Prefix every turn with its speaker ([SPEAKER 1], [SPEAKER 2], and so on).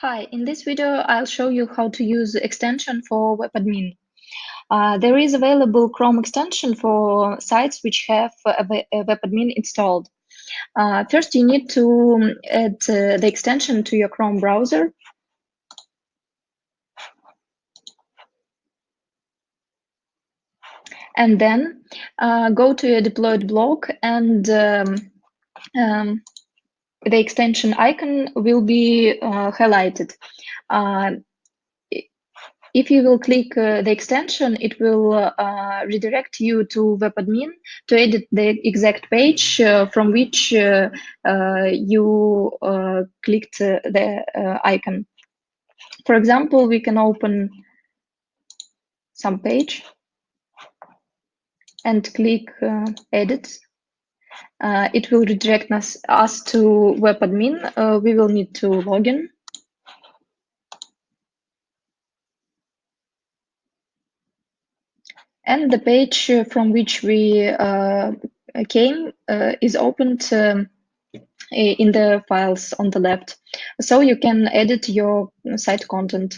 [SPEAKER 1] Hi, in this video, I'll show you how to use the extension for WebAdmin. There is available Chrome extension for sites which have a WebAdmin installed. First, you need to add the extension to your Chrome browser. And then go to your deployed block, and the extension icon will be highlighted. If you will click the extension, it will redirect you to WebAdmin to edit the exact page from which you clicked the icon. For example, we can open some page and click Edit. It will redirect us to WebAdmin. We will need to log in. And the page from which we came is opened in the files on the left. So you can edit your site content.